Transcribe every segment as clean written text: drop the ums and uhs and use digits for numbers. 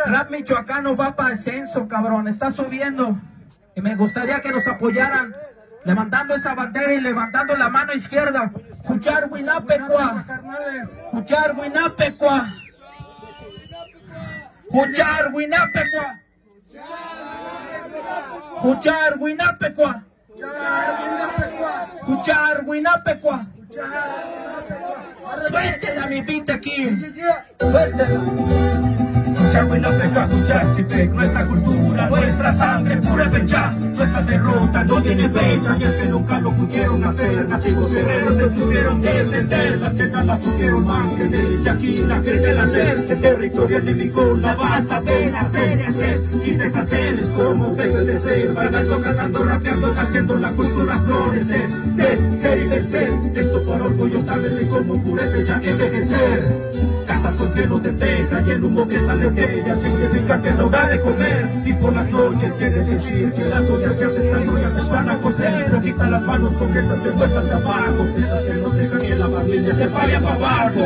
Rap michoacano va para ascenso, cabrón. Está subiendo. Y me gustaría que nos apoyaran levantando esa bandera y levantando la mano izquierda. Cuchar Huinapecua. Cuchar Huinapecua. Cuchar Huinapecua. Cuchar Huinapecua. Cuchar Huinapecua. Suéltela mi pinta aquí. Suéltela. Cuchar Huinapecua, cuchar Chipec, nuestra cultura, nuestra sangre, pura pecha. Nuestra derrota no tiene fecha, y es que nunca lo pudieron hacer. Nativos guerreros se supieron defender, las tierras las supieron mantener, y aquí la quieren hacer. El territorio enemigo la vas a ver, hacer y hacer, y deshacer es como debe de ser. Bailando, cantando, rapeando, haciendo la cultura florecer. Ser y vencer, esto por orgullo sale de como purépecha envejecer. Casas con cielo de teja y el humo que sale de ella significa que no da de comer. Y por las noches quiere decir que las ollas verdes ya se van a cocer. Rojita las manos coquetas te muestran de abajo, esas que no dejan que la familia se vaya para abajo.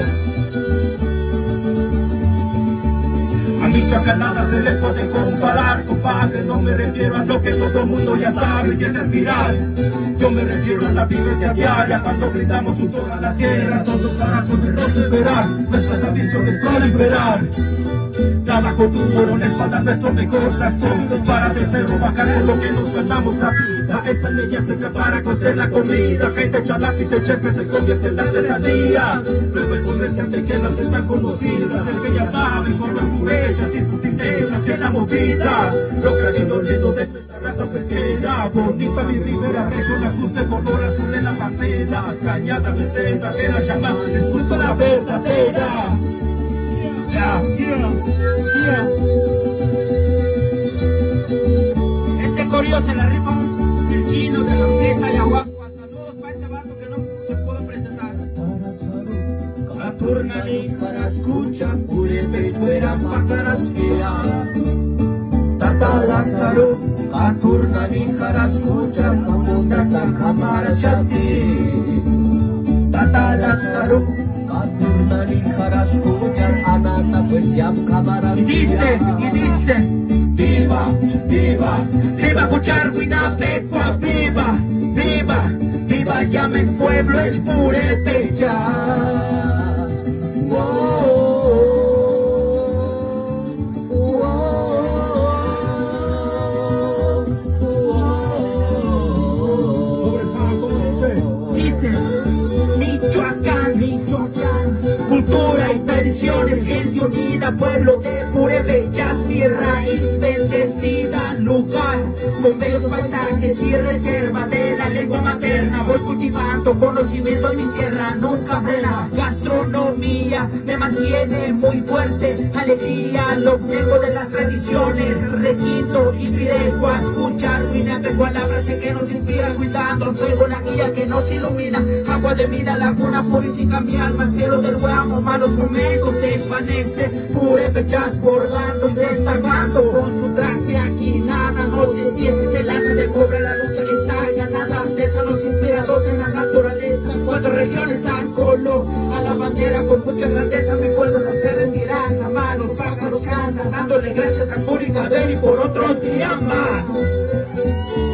A Michoacán nada se le puede comparar, compadre. No me refiero a lo que todo el mundo ya sabe y es respirar. Yo me refiero a la vivencia diaria, cuando brindamos un toda la tierra, todo para podernos superar. Nuestras ambiciones proliferar. Trabajo duro, la espalda nuestro mejor trasfondo para vencer o bajar en lo que nos ganamos la vida. Esa leña seca para cocer la comida, gente chalaki te cheque se convierte en la artesanía. Luego el comerciante que las están conocidas, es que ya saben por las murallas y sus tinteras en la movida. Lo creyendo lleno de nuestra raza pesquera, bonita mi ribera, región ajuste color azul en la bandera. Cañada meseta, de la llama, disculpa la verdadera. Este corrido se la rifa el chino de la orquesta y aguaco. Saludos para ese vato que no se pudo presentar. Katurnani karaskucha purepe fueran pakarasquea. Tata Lázaro, Katurnani karaskucha pamutata kamara shati. Tata Lázaro, Katurnani karaskucha anata pues yam kamara. Y dice, viva, viva, viva Cuchar Huinapecua, viva, viva, viva, llame el pueblo es purépecha. Cultura y tradiciones, gente unida, pueblo de purépecha, mi raíz bendecida, lugar con bellos paisajes y reserva de la lengua materna. Voy cultivando conocimiento en mi tierra, nunca frena. Gastronomía me mantiene muy fuerte, alegría lo obtengo de las tradiciones. Requinto y Pirecua, escuchar Huinapecua, la frase que nos inspira, cuidando el fuego, la guía que nos ilumina. Agua de mina, laguna purifica mi alma, cielo del Guamo, malos momentos desvanece. Purépechas bordando y destacando con su traje, aquí nada nos detiene. El hace de cobre, la lucha está ganada, de eso los inspirados en la naturaleza. Cuatro regiones dan color a la bandera con mucha grandeza, mi pueblo no se retirará jamás. Los pájaros cantan dándole gracias a Curicaber y por otro día más.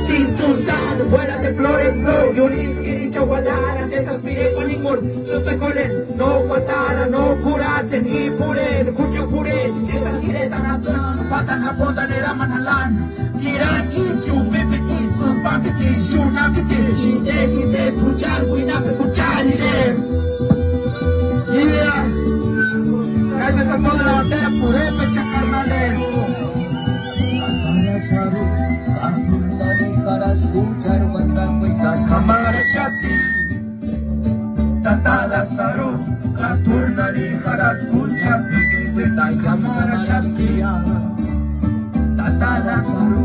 Tintuntán, buena de flores, no, Yurin, Siri, Chagualaras, esas pide con ningún, supecolen, no guatara, no curarse, ni puren, cuyo puren, esas sireta natural, patan a potan, era manalan, tiraki, chupepeti, zumpapeti, shunapeti, inde, escuchar, Huinapecua, yeah. Gracias a toda la bandera purépecha, carnales. Escuchar Huantanguita Kamara Shati. Tata Lázaro, Katurnani Karaskucha Piquita Kamara Shati. Tata Lázaro,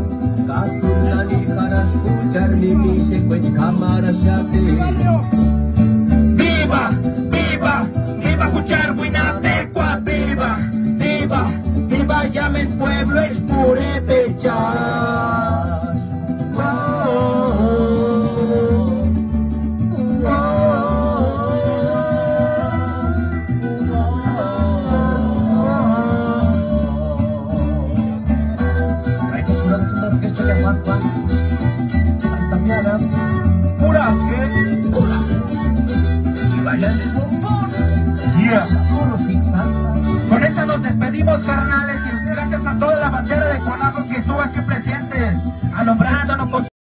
Katurnani Karaskucha Mimi Sequech Kamara Shati. Viva, viva, viva Cuchar Huinapecua, viva, viva, viva, llame el pueblo es purépecha. Saltañada, Pura, ¿qué? pura. Y baila el bombón. Yeah. Puro zigzag. Con esta nos despedimos, carnales.